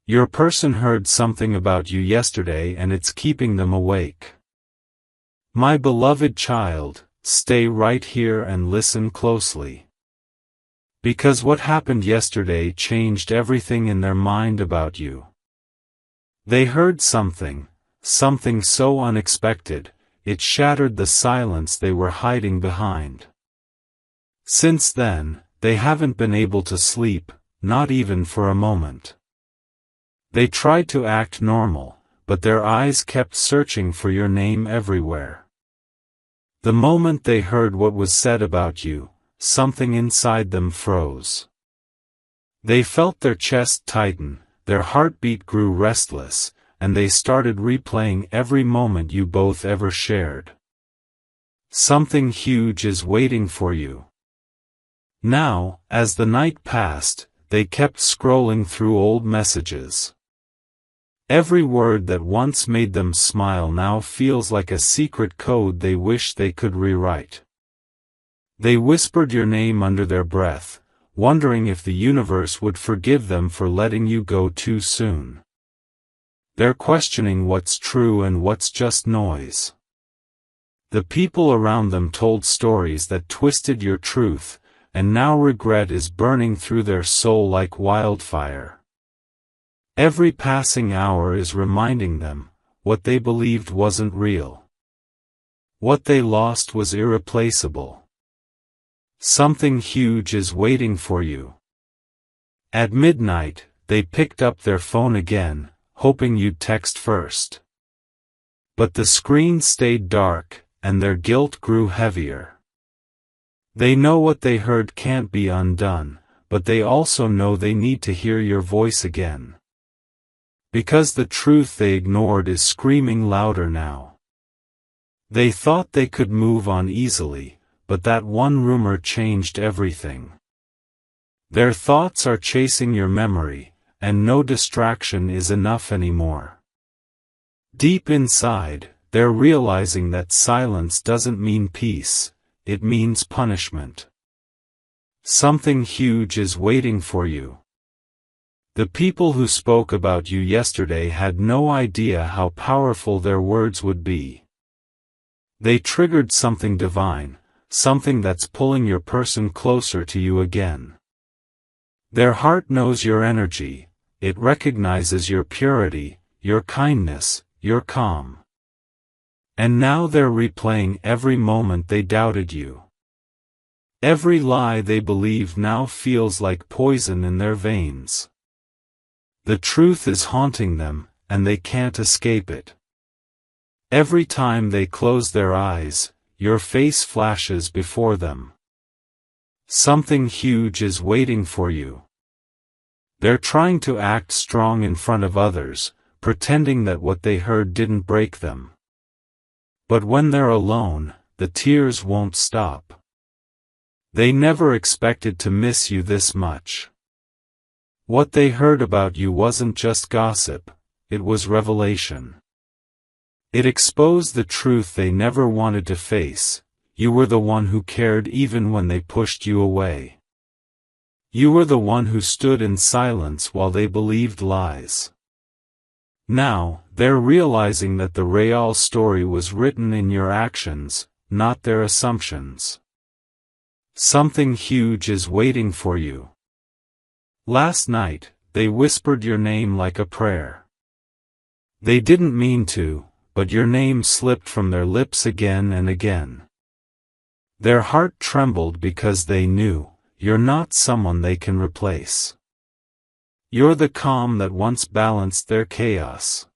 Your person heard something about you yesterday and it's keeping them awake. My beloved child, stay right here and listen closely. Because what happened yesterday changed everything in their mind about you. They heard something so unexpected, it shattered the silence they were hiding behind. Since then, they haven't been able to sleep, not even for a moment. They tried to act normal, but their eyes kept searching for your name everywhere. The moment they heard what was said about you, something inside them froze. They felt their chest tighten, their heartbeat grew restless, and they started replaying every moment you both ever shared. Something huge is waiting for you. Now, as the night passed, they kept scrolling through old messages. Every word that once made them smile now feels like a secret code they wish they could rewrite. They whispered your name under their breath, wondering if the universe would forgive them for letting you go too soon. They're questioning what's true and what's just noise. The people around them told stories that twisted your truth, and now regret is burning through their soul like wildfire. Every passing hour is reminding them, what they believed wasn't real. What they lost was irreplaceable. Something huge is waiting for you. At midnight, they picked up their phone again, hoping you'd text first. But the screen stayed dark, and their guilt grew heavier. They know what they heard can't be undone, but they also know they need to hear your voice again. Because the truth they ignored is screaming louder now. They thought they could move on easily, but that one rumor changed everything. Their thoughts are chasing your memory, and no distraction is enough anymore. Deep inside, they're realizing that silence doesn't mean peace, it means punishment. Something huge is waiting for you. The people who spoke about you yesterday had no idea how powerful their words would be. They triggered something divine, something that's pulling your person closer to you again. Their heart knows your energy, it recognizes your purity, your kindness, your calm. And now they're replaying every moment they doubted you. Every lie they believe now feels like poison in their veins. The truth is haunting them, and they can't escape it. Every time they close their eyes, your face flashes before them. Something huge is waiting for you. They're trying to act strong in front of others, pretending that what they heard didn't break them. But when they're alone, the tears won't stop. They never expected to miss you this much. What they heard about you wasn't just gossip, it was revelation. It exposed the truth they never wanted to face. You were the one who cared even when they pushed you away. You were the one who stood in silence while they believed lies. Now, they're realizing that the real story was written in your actions, not their assumptions. Something huge is waiting for you. Last night, they whispered your name like a prayer. They didn't mean to, but your name slipped from their lips again and again. Their heart trembled because they knew, you're not someone they can replace. You're the calm that once balanced their chaos.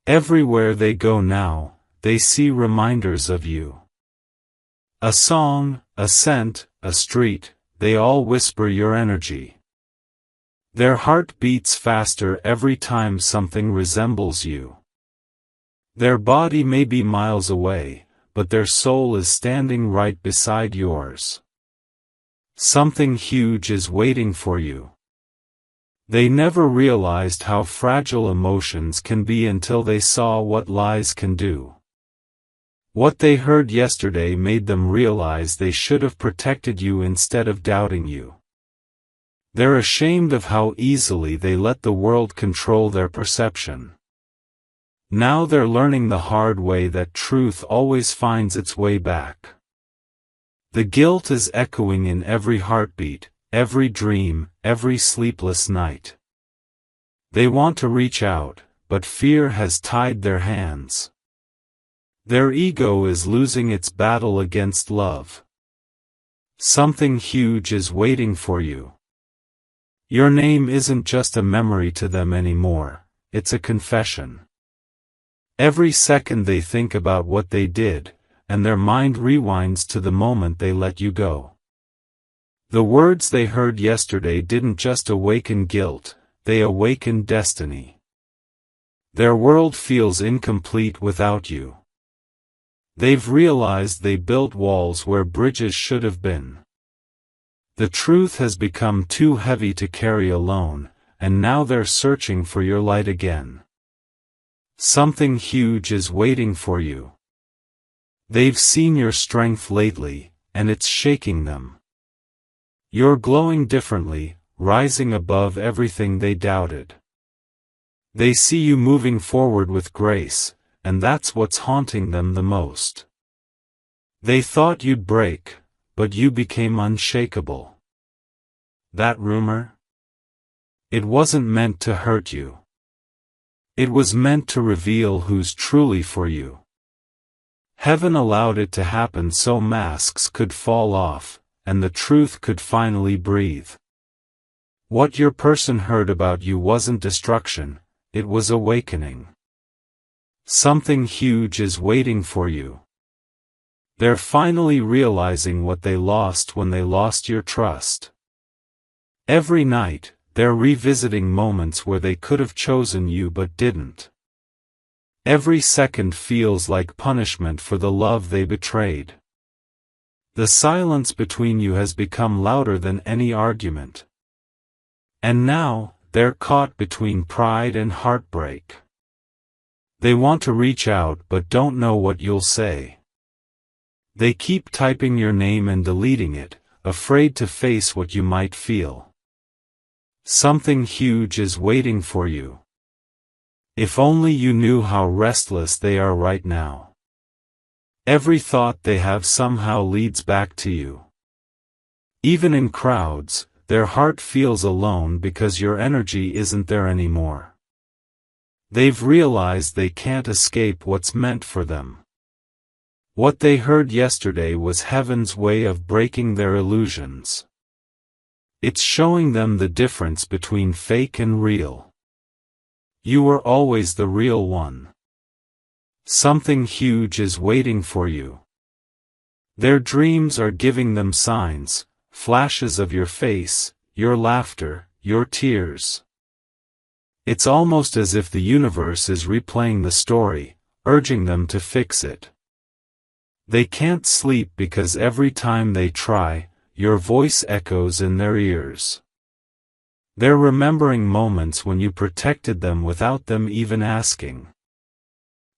Everywhere they go now, they see reminders of you. A song, a scent, a street, they all whisper your energy. Their heart beats faster every time something resembles you. Their body may be miles away, but their soul is standing right beside yours. Something huge is waiting for you. They never realized how fragile emotions can be until they saw what lies can do. What they heard yesterday made them realize they should have protected you instead of doubting you. They're ashamed of how easily they let the world control their perception. Now they're learning the hard way that truth always finds its way back. The guilt is echoing in every heartbeat, every dream, every sleepless night. They want to reach out, but fear has tied their hands. Their ego is losing its battle against love. Something huge is waiting for you. Your name isn't just a memory to them anymore, it's a confession. Every second they think about what they did, and their mind rewinds to the moment they let you go. The words they heard yesterday didn't just awaken guilt, they awakened destiny. Their world feels incomplete without you. They've realized they built walls where bridges should have been. The truth has become too heavy to carry alone, and now they're searching for your light again. Something huge is waiting for you. They've seen your strength lately, and it's shaking them. You're glowing differently, rising above everything they doubted. They see you moving forward with grace, and that's what's haunting them the most. They thought you'd break, but you became unshakable. That rumor? It wasn't meant to hurt you. It was meant to reveal who's truly for you. Heaven allowed it to happen so masks could fall off, and the truth could finally breathe. What your person heard about you wasn't destruction, it was awakening. Something huge is waiting for you. They're finally realizing what they lost when they lost your trust. Every night, they're revisiting moments where they could have chosen you but didn't. Every second feels like punishment for the love they betrayed. The silence between you has become louder than any argument. And now, they're caught between pride and heartbreak. They want to reach out but don't know what you'll say. They keep typing your name and deleting it, afraid to face what you might feel. Something huge is waiting for you. If only you knew how restless they are right now. Every thought they have somehow leads back to you. Even in crowds, their heart feels alone because your energy isn't there anymore. They've realized they can't escape what's meant for them. What they heard yesterday was heaven's way of breaking their illusions. It's showing them the difference between fake and real. You were always the real one. Something huge is waiting for you. Their dreams are giving them signs, flashes of your face, your laughter, your tears. It's almost as if the universe is replaying the story, urging them to fix it. They can't sleep because every time they try, your voice echoes in their ears. They're remembering moments when you protected them without them even asking.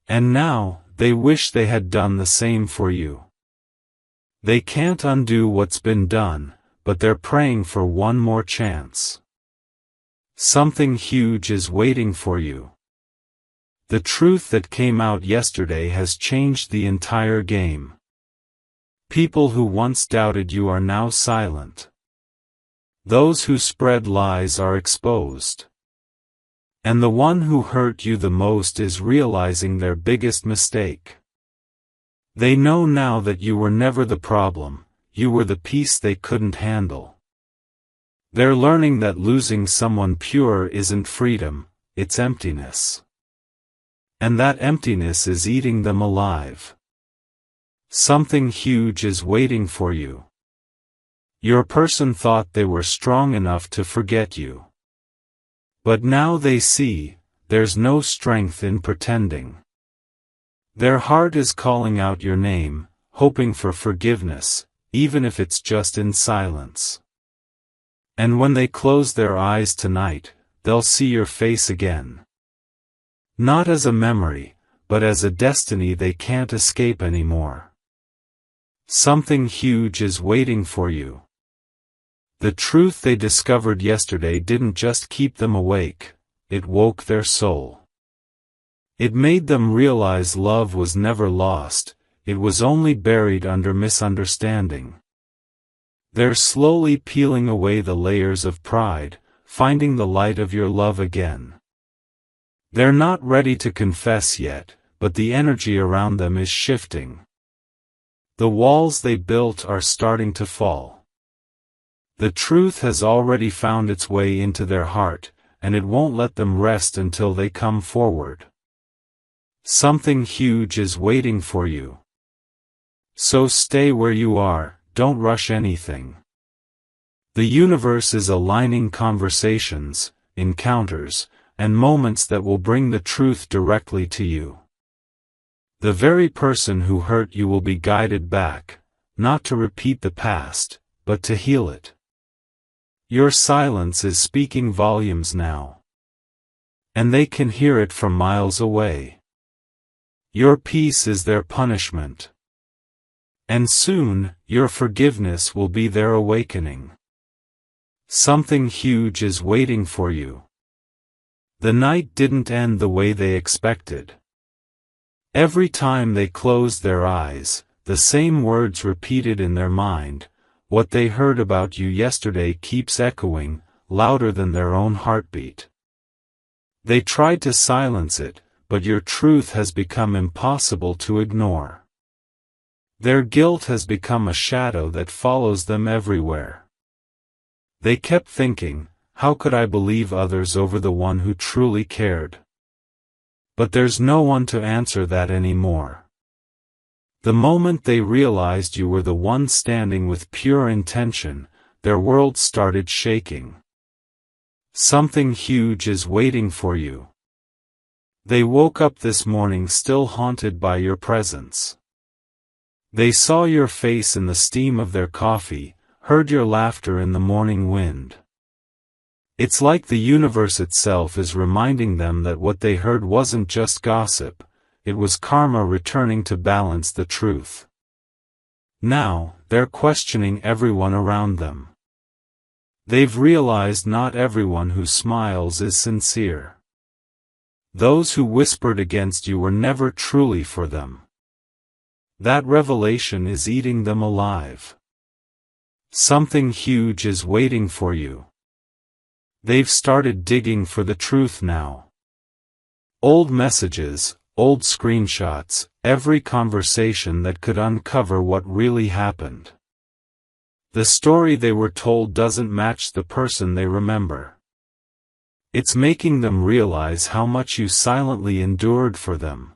And now, they wish they had done the same for you. They can't undo what's been done, but they're praying for one more chance. Something huge is waiting for you. The truth that came out yesterday has changed the entire game. People who once doubted you are now silent. Those who spread lies are exposed. And the one who hurt you the most is realizing their biggest mistake. They know now that you were never the problem, you were the piece they couldn't handle. They're learning that losing someone pure isn't freedom, it's emptiness. And that emptiness is eating them alive. Something huge is waiting for you. Your person thought they were strong enough to forget you. But now they see, there's no strength in pretending. Their heart is calling out your name, hoping for forgiveness, even if it's just in silence. And when they close their eyes tonight, they'll see your face again. Not as a memory, but as a destiny they can't escape anymore. Something huge is waiting for you. The truth they discovered yesterday didn't just keep them awake, it woke their soul. It made them realize love was never lost, it was only buried under misunderstanding. They're slowly peeling away the layers of pride, finding the light of your love again. They're not ready to confess yet, but the energy around them is shifting. The walls they built are starting to fall. The truth has already found its way into their heart, and it won't let them rest until they come forward. Something huge is waiting for you. So stay where you are, don't rush anything. The universe is aligning conversations, encounters, and moments that will bring the truth directly to you. The very person who hurt you will be guided back, not to repeat the past, but to heal it. Your silence is speaking volumes now. And they can hear it from miles away. Your peace is their punishment. And soon, your forgiveness will be their awakening. Something huge is waiting for you. The night didn't end the way they expected. Every time they closed their eyes, the same words repeated in their mind. What they heard about you yesterday keeps echoing, louder than their own heartbeat. They tried to silence it, but your truth has become impossible to ignore. Their guilt has become a shadow that follows them everywhere. They kept thinking, how could I believe others over the one who truly cared? But there's no one to answer that anymore. The moment they realized you were the one standing with pure intention, their world started shaking. Something huge is waiting for you. They woke up this morning still haunted by your presence. They saw your face in the steam of their coffee, heard your laughter in the morning wind. It's like the universe itself is reminding them that what they heard wasn't just gossip, it was karma returning to balance the truth. Now, they're questioning everyone around them. They've realized not everyone who smiles is sincere. Those who whispered against you were never truly for them. That revelation is eating them alive. Something huge is waiting for you. They've started digging for the truth now. Old messages, old screenshots, every conversation that could uncover what really happened. The story they were told doesn't match the person they remember. It's making them realize how much you silently endured for them.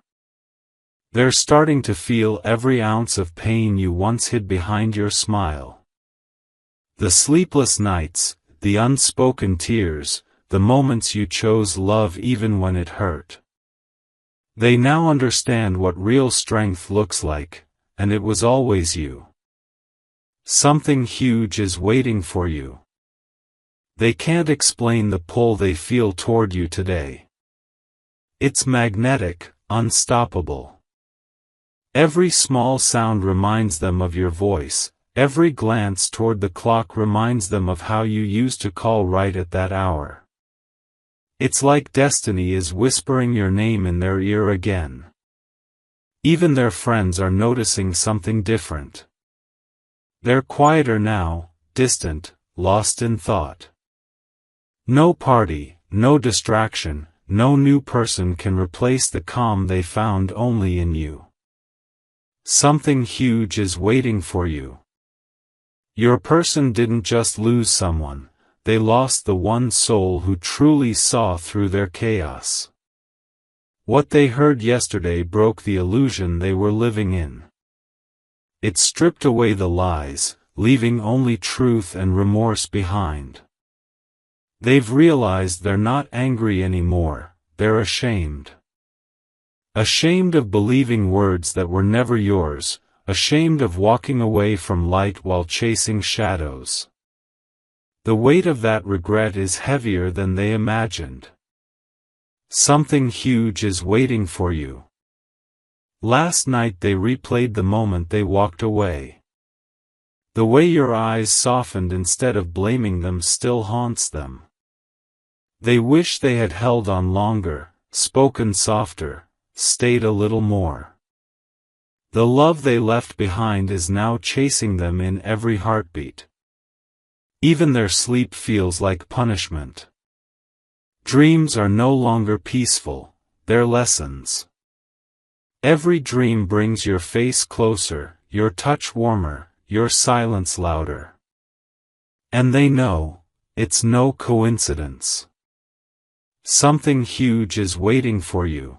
They're starting to feel every ounce of pain you once hid behind your smile. The sleepless nights, the unspoken tears, the moments you chose love even when it hurt. They now understand what real strength looks like, and it was always you. Something huge is waiting for you. They can't explain the pull they feel toward you today. It's magnetic, unstoppable. Every small sound reminds them of your voice, every glance toward the clock reminds them of how you used to call right at that hour. It's like destiny is whispering your name in their ear again. Even their friends are noticing something different. They're quieter now, distant, lost in thought. No party, no distraction, no new person can replace the calm they found only in you. Something huge is waiting for you. Your person didn't just lose someone, they lost the one soul who truly saw through their chaos. What they heard yesterday broke the illusion they were living in. It stripped away the lies, leaving only truth and remorse behind. They've realized they're not angry anymore, they're ashamed. Ashamed of believing words that were never yours, ashamed of walking away from light while chasing shadows. The weight of that regret is heavier than they imagined. Something huge is waiting for you. Last night they replayed the moment they walked away. The way your eyes softened instead of blaming them still haunts them. They wish they had held on longer, spoken softer, stayed a little more. The love they left behind is now chasing them in every heartbeat. Even their sleep feels like punishment. Dreams are no longer peaceful, they're lessons. Every dream brings your face closer, your touch warmer, your silence louder. And they know, it's no coincidence. Something huge is waiting for you.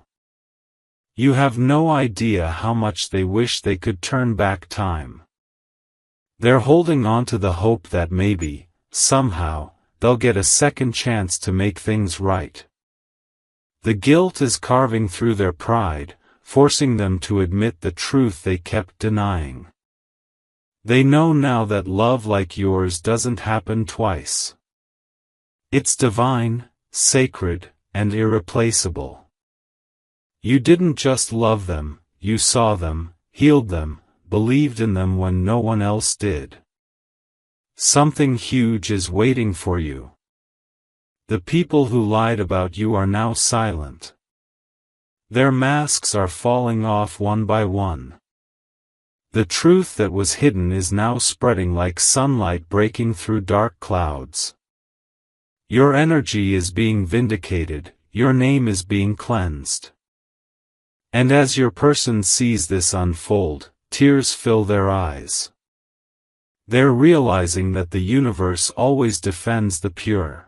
You have no idea how much they wish they could turn back time. They're holding on to the hope that maybe, somehow, they'll get a second chance to make things right. The guilt is carving through their pride, forcing them to admit the truth they kept denying. They know now that love like yours doesn't happen twice. It's divine, sacred, and irreplaceable. You didn't just love them, you saw them, healed them, believed in them when no one else did. Something huge is waiting for you. The people who lied about you are now silent. Their masks are falling off one by one. The truth that was hidden is now spreading like sunlight breaking through dark clouds. Your energy is being vindicated, your name is being cleansed. And as your person sees this unfold, tears fill their eyes. They're realizing that the universe always defends the pure.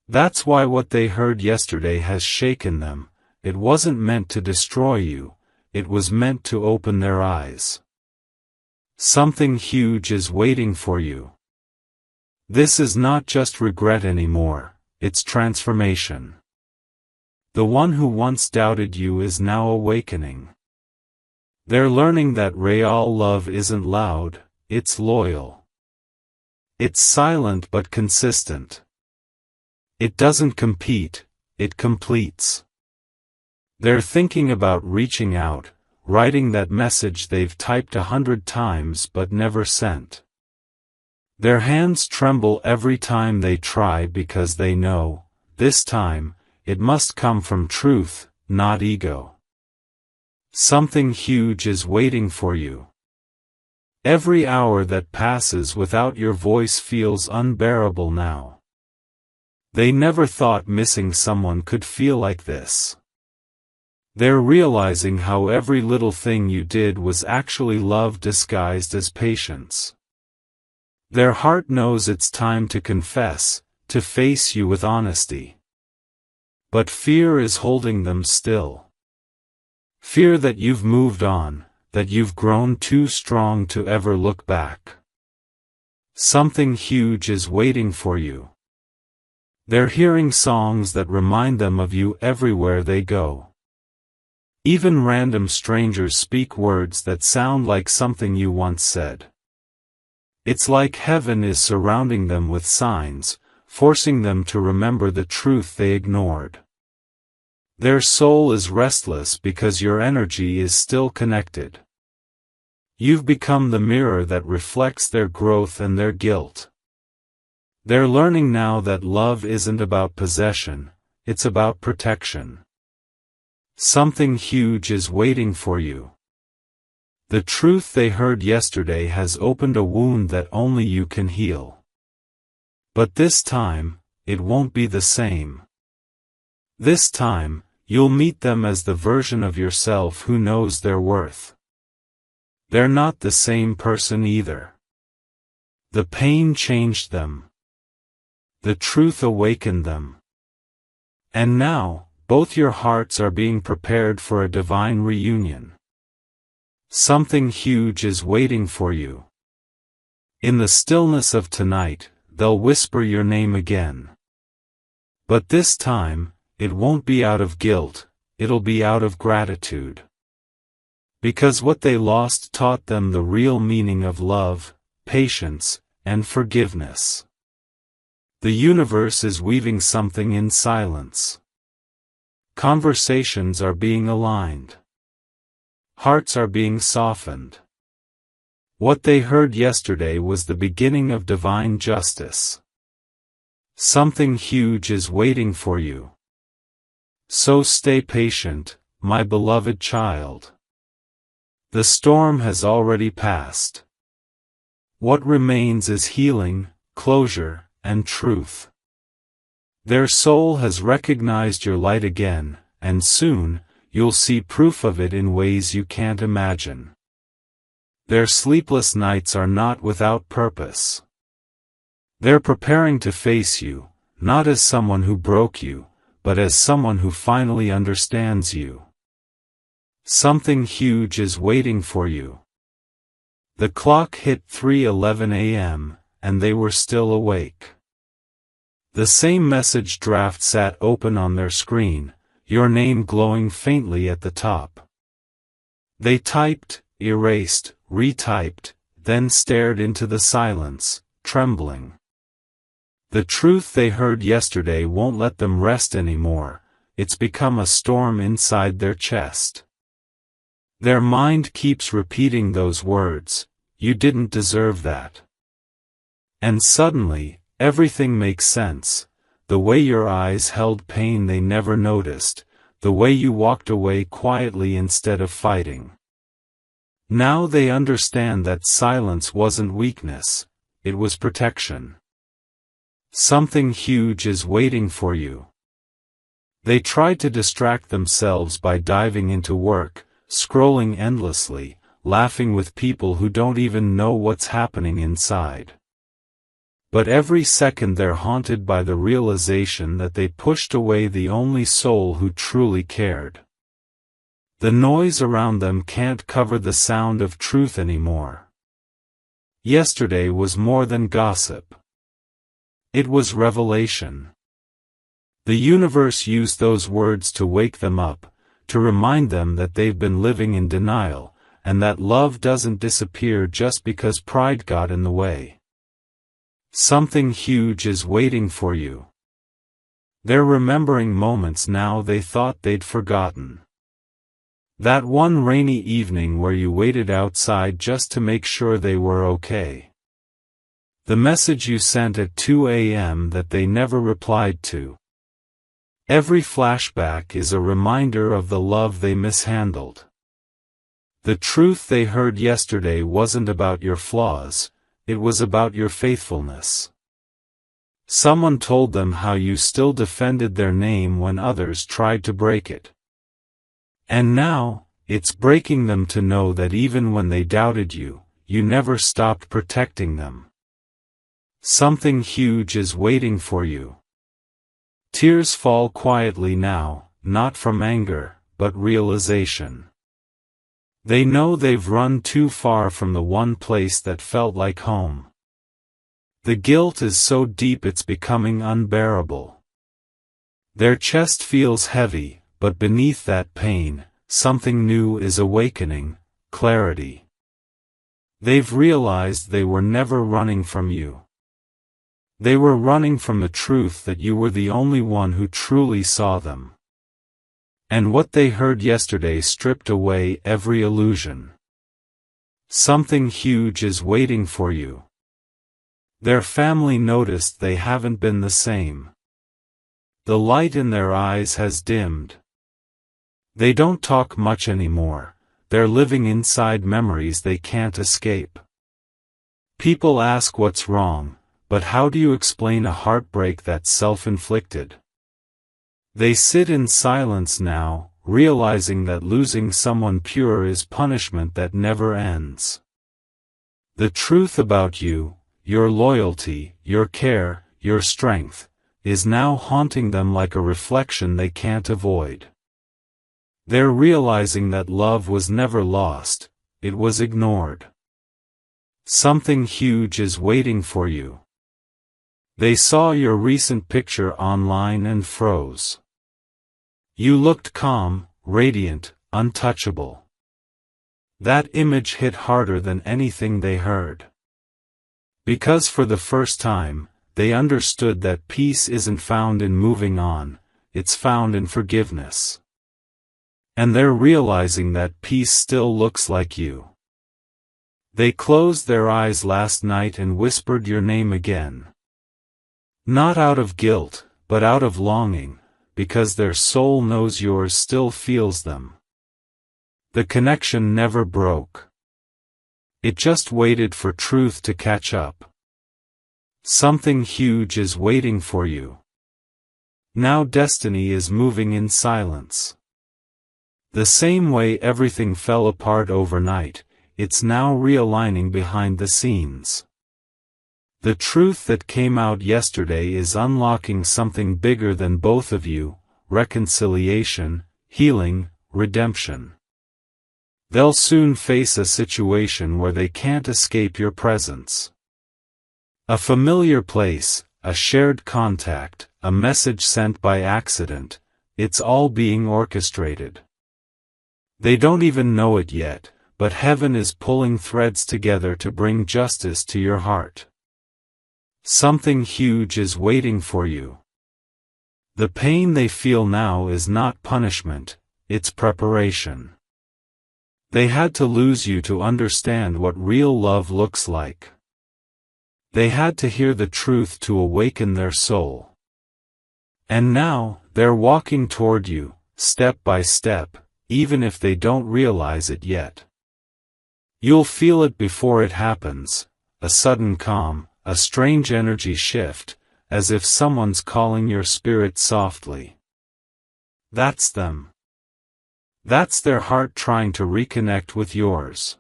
That's why what they heard yesterday has shaken them. It wasn't meant to destroy you, it was meant to open their eyes. Something huge is waiting for you. This is not just regret anymore, it's transformation. The one who once doubted you is now awakening. They're learning that real love isn't loud, it's loyal. It's silent but consistent. It doesn't compete, it completes. They're thinking about reaching out, writing that message they've typed 100 times but never sent. Their hands tremble every time they try because they know, this time, it must come from truth, not ego. Something huge is waiting for you. Every hour that passes without your voice feels unbearable now. They never thought missing someone could feel like this. They're realizing how every little thing you did was actually love disguised as patience. Their heart knows it's time to confess, to face you with honesty. But fear is holding them still. Fear that you've moved on, that you've grown too strong to ever look back. Something huge is waiting for you. They're hearing songs that remind them of you everywhere they go. Even random strangers speak words that sound like something you once said. It's like heaven is surrounding them with signs, forcing them to remember the truth they ignored. Their soul is restless because your energy is still connected. You've become the mirror that reflects their growth and their guilt. They're learning now that love isn't about possession, it's about protection. Something huge is waiting for you. The truth they heard yesterday has opened a wound that only you can heal. But this time, it won't be the same. This time, you'll meet them as the version of yourself who knows their worth. They're not the same person either. The pain changed them. The truth awakened them. And now, both your hearts are being prepared for a divine reunion. Something huge is waiting for you. In the stillness of tonight, they'll whisper your name again. But this time, it won't be out of guilt, it'll be out of gratitude. Because what they lost taught them the real meaning of love, patience, and forgiveness. The universe is weaving something in silence. Conversations are being aligned. Hearts are being softened. What they heard yesterday was the beginning of divine justice. Something huge is waiting for you. So stay patient, my beloved child. The storm has already passed. What remains is healing, closure, and truth. Their soul has recognized your light again, and soon, you'll see proof of it in ways you can't imagine. Their sleepless nights are not without purpose. They're preparing to face you, not as someone who broke you, but as someone who finally understands you. Something huge is waiting for you. The clock hit 3:11 a.m., and they were still awake. The same message draft sat open on their screen, your name glowing faintly at the top. They typed, erased, retyped, then stared into the silence, trembling. The truth they heard yesterday won't let them rest anymore, it's become a storm inside their chest. Their mind keeps repeating those words, "You didn't deserve that." And suddenly, everything makes sense. The way your eyes held pain they never noticed, the way you walked away quietly instead of fighting. Now they understand that silence wasn't weakness, it was protection. Something huge is waiting for you. They tried to distract themselves by diving into work, scrolling endlessly, laughing with people who don't even know what's happening inside. But every second they're haunted by the realization that they pushed away the only soul who truly cared. The noise around them can't cover the sound of truth anymore. Yesterday was more than gossip. It was revelation. The universe used those words to wake them up, to remind them that they've been living in denial, and that love doesn't disappear just because pride got in the way. Something huge is waiting for you. They're remembering moments now they thought they'd forgotten. That one rainy evening where you waited outside just to make sure they were okay. The message you sent at 2 a.m. that they never replied to. Every flashback is a reminder of the love they mishandled. The truth they heard yesterday wasn't about your flaws, it was about your faithfulness. Someone told them how you still defended their name when others tried to break it. And now, it's breaking them to know that even when they doubted you, you never stopped protecting them. Something huge is waiting for you. Tears fall quietly now, not from anger, but realization. They know they've run too far from the one place that felt like home. The guilt is so deep it's becoming unbearable. Their chest feels heavy, but beneath that pain, something new is awakening, clarity. They've realized they were never running from you. They were running from the truth that you were the only one who truly saw them. And what they heard yesterday stripped away every illusion. Something huge is waiting for you. Their family noticed they haven't been the same. The light in their eyes has dimmed. They don't talk much anymore, they're living inside memories they can't escape. People ask what's wrong, but how do you explain a heartbreak that's self-inflicted? They sit in silence now, realizing that losing someone pure is punishment that never ends. The truth about you, your loyalty, your care, your strength, is now haunting them like a reflection they can't avoid. They're realizing that love was never lost, it was ignored. Something huge is waiting for you. They saw your recent picture online and froze. You looked calm, radiant, untouchable. That image hit harder than anything they heard. Because for the first time, they understood that peace isn't found in moving on, it's found in forgiveness. And they're realizing that peace still looks like you. They closed their eyes last night and whispered your name again. Not out of guilt, but out of longing, because their soul knows yours still feels them. The connection never broke. It just waited for truth to catch up. Something huge is waiting for you. Now destiny is moving in silence. The same way everything fell apart overnight, it's now realigning behind the scenes. The truth that came out yesterday is unlocking something bigger than both of you: reconciliation, healing, redemption. They'll soon face a situation where they can't escape your presence. A familiar place, a shared contact, a message sent by accident, it's all being orchestrated. They don't even know it yet, but heaven is pulling threads together to bring justice to your heart. Something huge is waiting for you. The pain they feel now is not punishment, it's preparation. They had to lose you to understand what real love looks like. They had to hear the truth to awaken their soul. And now, they're walking toward you, step by step, even if they don't realize it yet. You'll feel it before it happens, a sudden calm, a strange energy shift, as if someone's calling your spirit softly. That's them. That's their heart trying to reconnect with yours.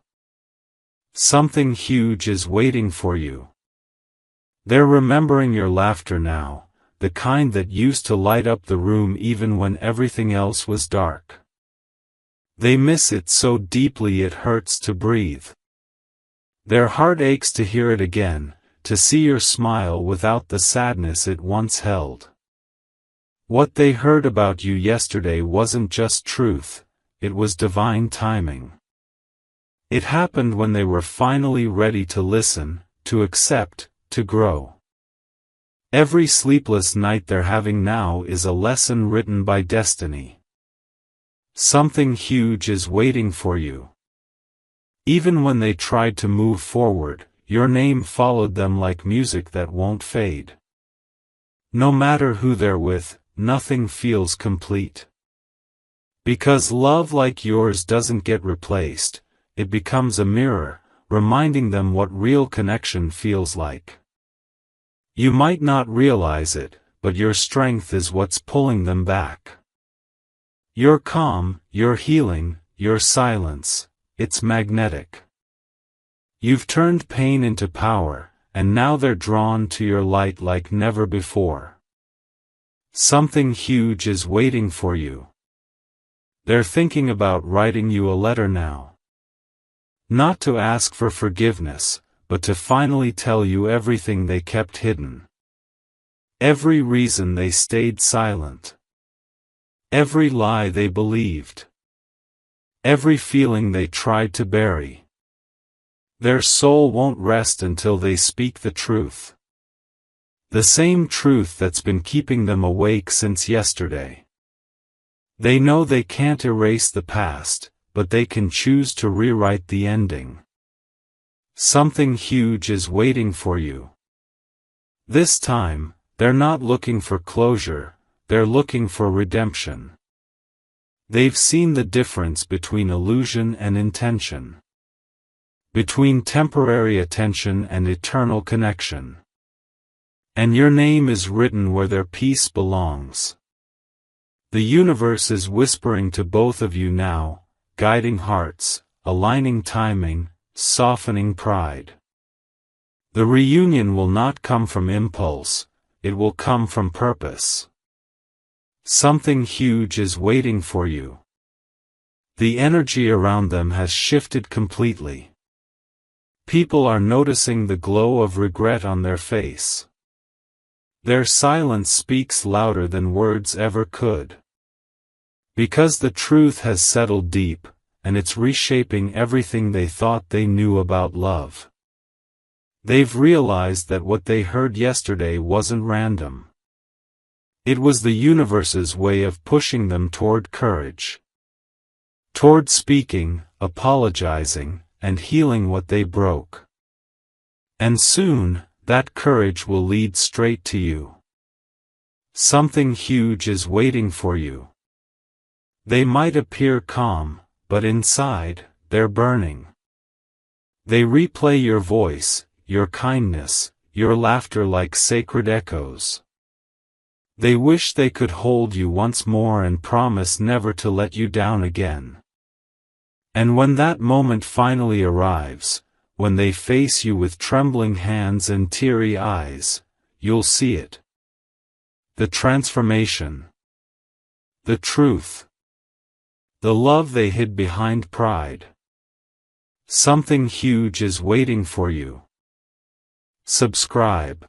Something huge is waiting for you. They're remembering your laughter now, the kind that used to light up the room even when everything else was dark. They miss it so deeply it hurts to breathe. Their heart aches to hear it again, to see your smile without the sadness it once held. What they heard about you yesterday wasn't just truth, it was divine timing. It happened when they were finally ready to listen, to accept, to grow. Every sleepless night they're having now is a lesson written by destiny. Something huge is waiting for you. Even when they tried to move forward, your name followed them like music that won't fade. No matter who they're with, nothing feels complete. Because love like yours doesn't get replaced, it becomes a mirror, reminding them what real connection feels like. You might not realize it, but your strength is what's pulling them back. Your calm, your healing, your silence, it's magnetic. You've turned pain into power, and now they're drawn to your light like never before. Something huge is waiting for you. They're thinking about writing you a letter now. Not to ask for forgiveness, but to finally tell you everything they kept hidden. Every reason they stayed silent. Every lie they believed. Every feeling they tried to bury. Their soul won't rest until they speak the truth. The same truth that's been keeping them awake since yesterday. They know they can't erase the past, but they can choose to rewrite the ending. Something huge is waiting for you. This time, they're not looking for closure, they're looking for redemption. They've seen the difference between illusion and intention. Between temporary attention and eternal connection. And your name is written where their peace belongs. The universe is whispering to both of you now, guiding hearts, aligning timing, softening pride. The reunion will not come from impulse, it will come from purpose. Something huge is waiting for you. The energy around them has shifted completely. People are noticing the glow of regret on their face. Their silence speaks louder than words ever could. Because the truth has settled deep, and it's reshaping everything they thought they knew about love. They've realized that what they heard yesterday wasn't random. It was the universe's way of pushing them toward courage. Toward speaking, apologizing, and healing what they broke. And soon, that courage will lead straight to you. Something huge is waiting for you. They might appear calm, but inside, they're burning. They replay your voice, your kindness, your laughter like sacred echoes. They wish they could hold you once more and promise never to let you down again. And when that moment finally arrives, when they face you with trembling hands and teary eyes, you'll see it. The transformation. The truth. The love they hid behind pride. Something huge is waiting for you. Subscribe.